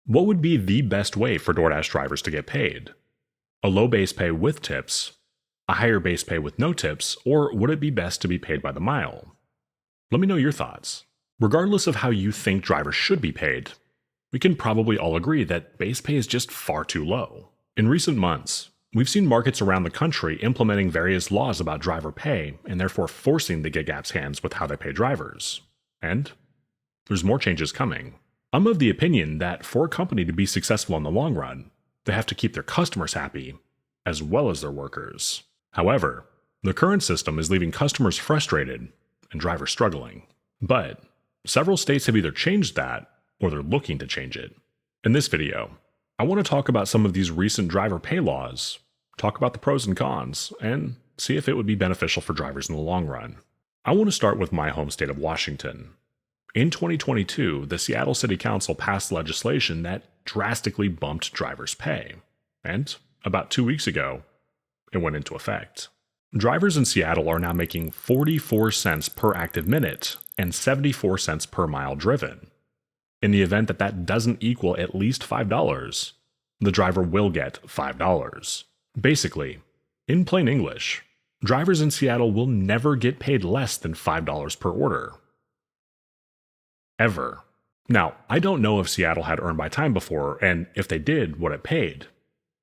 What would be the best way for DoorDash drivers to get paid? A low base pay with tips, a higher base pay with no tips, or would it be best to be paid by the mile? Let me know your thoughts. Regardless of how you think drivers should be paid, we can probably all agree that base pay is just far too low. In recent months, we've seen markets around the country implementing various laws about driver pay and therefore forcing the gig apps' hands with how they pay drivers. And there's more changes coming. I'm of the opinion that for a company to be successful in the long run, they have to keep their customers happy, as well as their workers. However, the current system is leaving customers frustrated and drivers struggling. But several states have either changed that, or they're looking to change it. In this video, I want to talk about some of these recent driver pay laws, talk about the pros and cons, and see if it would be beneficial for drivers in the long run. I want to start with my home state of Washington. In 2022, the Seattle City Council passed legislation that drastically bumped drivers' pay, and about 2 weeks ago, it went into effect. Drivers in Seattle are now making 44 cents per active minute and 74 cents per mile driven. In the event that that doesn't equal at least $5, the driver will get $5. Basically, in plain English, drivers in Seattle will never get paid less than $5 per order. Ever. Now, I don't know if Seattle had earned by time before, and if they did, what it paid.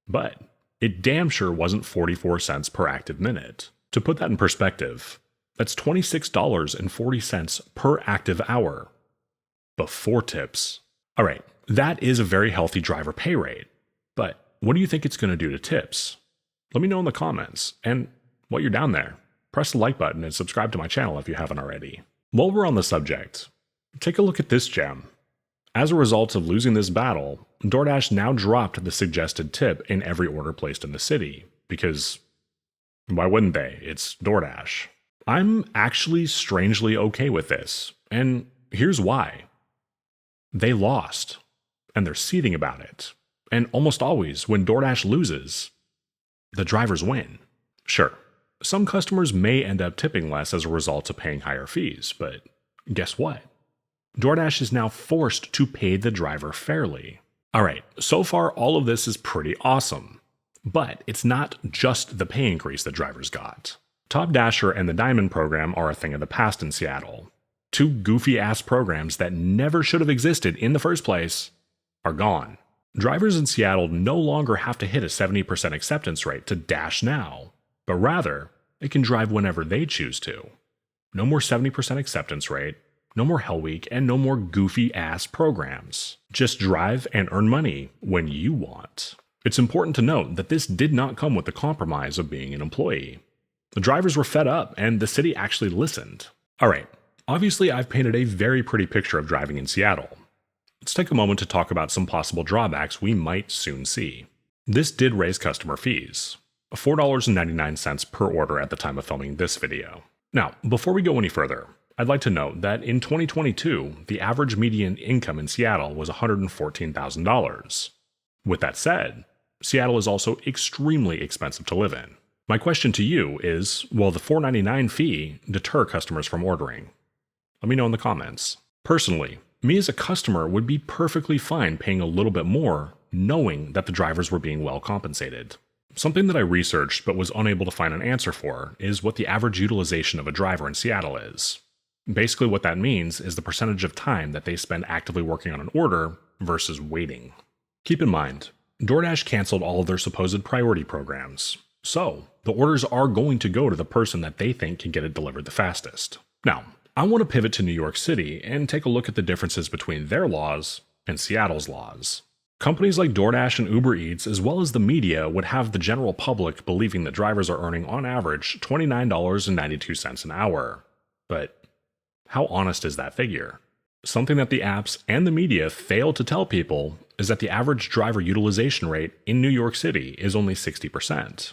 But it damn sure wasn't 44 cents per active minute. To put that in perspective, that's $26.40 per active hour. Before tips. Alright, that is a very healthy driver pay rate. But what do you think it's going to do to tips? Let me know in the comments, and while you're down there, press the like button and subscribe to my channel if you haven't already. While we're on the subject, take a look at this gem. As a result of losing this battle, DoorDash now dropped the suggested tip in every order placed in the city, because why wouldn't they? It's DoorDash. I'm actually strangely okay with this, and here's why. They lost, and they're seething about it. And almost always, when DoorDash loses, the drivers win. Sure, some customers may end up tipping less as a result of paying higher fees, but guess what? DoorDash is now forced to pay the driver fairly. Alright, so far all of this is pretty awesome. But it's not just the pay increase that drivers got. Top Dasher and the Diamond program are a thing of the past in Seattle. Two goofy-ass programs that never should have existed in the first place are gone. Drivers in Seattle no longer have to hit a 70% acceptance rate to dash now, but rather, they can drive whenever they choose to. No more 70% acceptance rate, no more Hell Week, and no more goofy-ass programs. Just drive and earn money when you want. It's important to note that this did not come with the compromise of being an employee. The drivers were fed up, and the city actually listened. Alright, obviously I've painted a very pretty picture of driving in Seattle. Let's take a moment to talk about some possible drawbacks we might soon see. This did raise customer fees, $4.99 per order at the time of filming this video. Now, before we go any further, I'd like to note that in 2022, the average median income in Seattle was $114,000. With that said, Seattle is also extremely expensive to live in. My question to you is, will the $4.99 fee deter customers from ordering? Let me know in the comments. Personally, me as a customer would be perfectly fine paying a little bit more, knowing that the drivers were being well compensated. Something that I researched but was unable to find an answer for is what the average utilization of a driver in Seattle is. Basically what that means is the percentage of time that they spend actively working on an order versus waiting. Keep in mind, DoorDash canceled all of their supposed priority programs, so the orders are going to go to the person that they think can get it delivered the fastest. Now, I want to pivot to New York City and take a look at the differences between their laws and Seattle's laws. Companies like DoorDash and Uber Eats, as well as the media, would have the general public believing that drivers are earning on average $29.92 an hour. But how honest is that figure? Something that the apps and the media fail to tell people is that the average driver utilization rate in New York City is only 60%,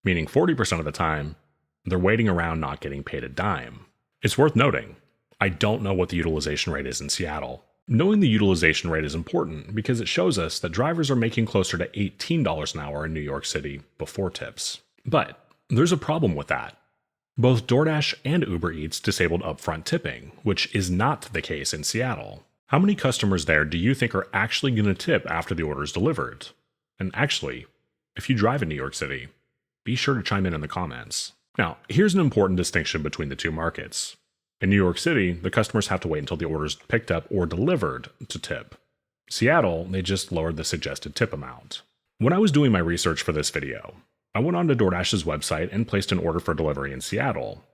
meaning 40% of the time, they're waiting around not getting paid a dime. It's worth noting, I don't know what the utilization rate is in Seattle. Knowing the utilization rate is important because it shows us that drivers are making closer to $18 an hour in New York City before tips. But there's a problem with that. Both DoorDash and Uber Eats disabled upfront tipping, which is not the case in Seattle. How many customers there do you think are actually going to tip after the order is delivered? And actually, if you drive in New York City, be sure to chime in the comments. Now, here's an important distinction between the two markets. In New York City, the customers have to wait until the order is picked up or delivered to tip. Seattle, they just lowered the suggested tip amount. When I was doing my research for this video, I went onto DoorDash's website and placed an order for delivery in Seattle.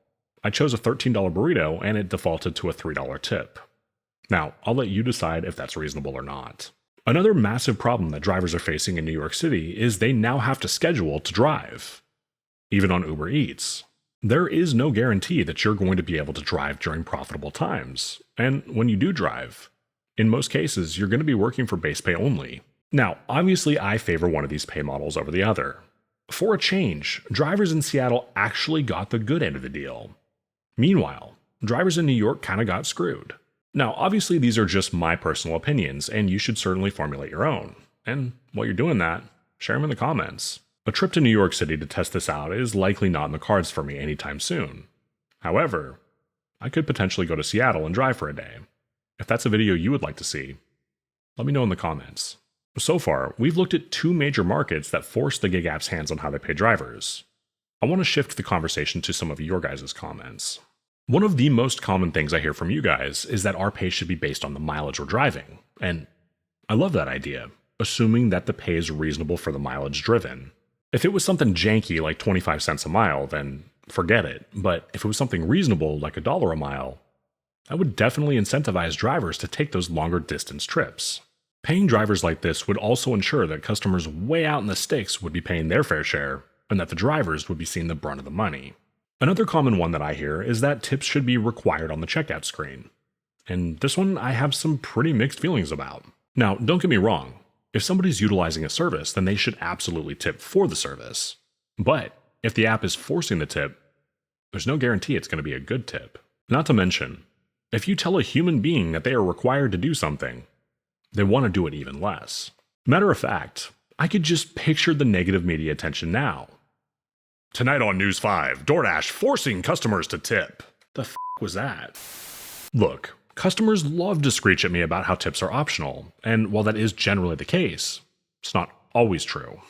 I chose a $13 burrito and it defaulted to a $3 tip. Now, I'll let you decide if that's reasonable or not. Another massive problem that drivers are facing in New York City is they now have to schedule to drive. Even on Uber Eats, there is no guarantee that you're going to be able to drive during profitable times. And when you do drive, in most cases, you're going to be working for base pay only. Now, obviously, I favor one of these pay models over the other. For a change, drivers in Seattle actually got the good end of the deal. Meanwhile, drivers in New York kind of got screwed. Now, obviously, these are just my personal opinions, and you should certainly formulate your own. And while you're doing that, share them in the comments. A trip to New York City to test this out is likely not in the cards for me anytime soon. However, I could potentially go to Seattle and drive for a day. If that's a video you would like to see, let me know in the comments. So far, we've looked at two major markets that force the gig apps' hands on how they pay drivers. I want to shift the conversation to some of your guys' comments. One of the most common things I hear from you guys is that our pay should be based on the mileage we're driving, and I love that idea, assuming that the pay is reasonable for the mileage driven. If it was something janky like 25 cents a mile, then forget it, but if it was something reasonable like $1 a mile, I would definitely incentivize drivers to take those longer distance trips. Paying drivers like this would also ensure that customers way out in the sticks would be paying their fair share, and that the drivers would be seeing the brunt of the money. Another common one that I hear is that tips should be required on the checkout screen. And this one I have some pretty mixed feelings about. Now, don't get me wrong, if somebody's utilizing a service, then they should absolutely tip for the service. But if the app is forcing the tip, there's no guarantee it's going to be a good tip. Not to mention, if you tell a human being that they are required to do something, they want to do it even less. Matter of fact, I could just picture the negative media attention now. Tonight on News 5, DoorDash forcing customers to tip. The f*** was that? Look, customers love to screech at me about how tips are optional, and while that is generally the case, it's not always true.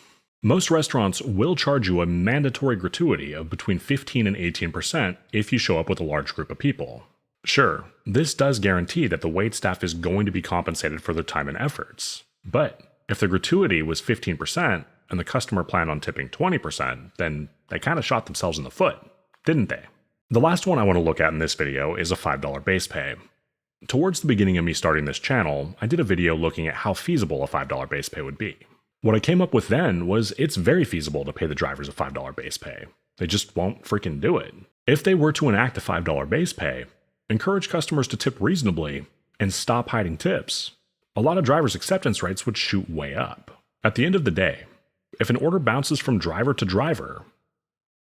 Most restaurants will charge you a mandatory gratuity of between 15 and 18% if you show up with a large group of people. Sure, this does guarantee that the waitstaff is going to be compensated for their time and efforts, but if the gratuity was 15% and the customer planned on tipping 20%, then they kind of shot themselves in the foot, didn't they? The last one I want to look at in this video is a $5 base pay. Towards the beginning of me starting this channel, I did a video looking at how feasible a $5 base pay would be. What I came up with then was it's very feasible to pay the drivers a $5 base pay. They just won't freaking do it. If they were to enact a $5 base pay, encourage customers to tip reasonably, and stop hiding tips, a lot of drivers' acceptance rates would shoot way up. At the end of the day, if an order bounces from driver to driver,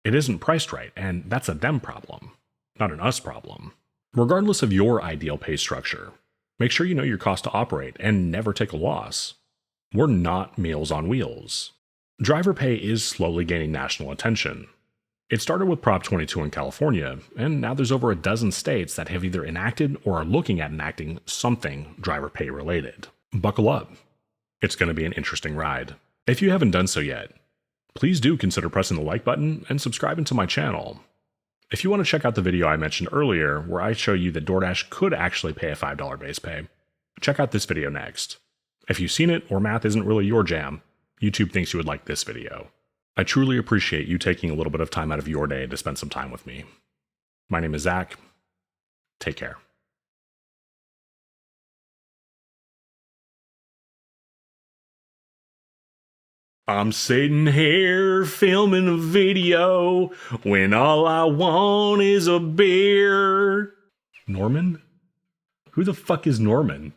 it isn't priced right, and that's a them problem, not an us problem. Regardless of your ideal pay structure, make sure you know your cost to operate and never take a loss. We're not Meals on Wheels. Driver pay is slowly gaining national attention. It started with Prop 22 in California, and now there's over a dozen states that have either enacted or are looking at enacting something driver pay related. Buckle up. It's going to be an interesting ride. If you haven't done so yet, please do consider pressing the like button and subscribing to my channel. If you want to check out the video I mentioned earlier where I show you that DoorDash could actually pay a $5 base pay, check out this video next. If you've seen it or math isn't really your jam, YouTube thinks you would like this video. I truly appreciate you taking a little bit of time out of your day to spend some time with me. My name is Zach. Take care. I'm sitting here filming a video when all I want is a beer. Norman? Who the fuck is Norman?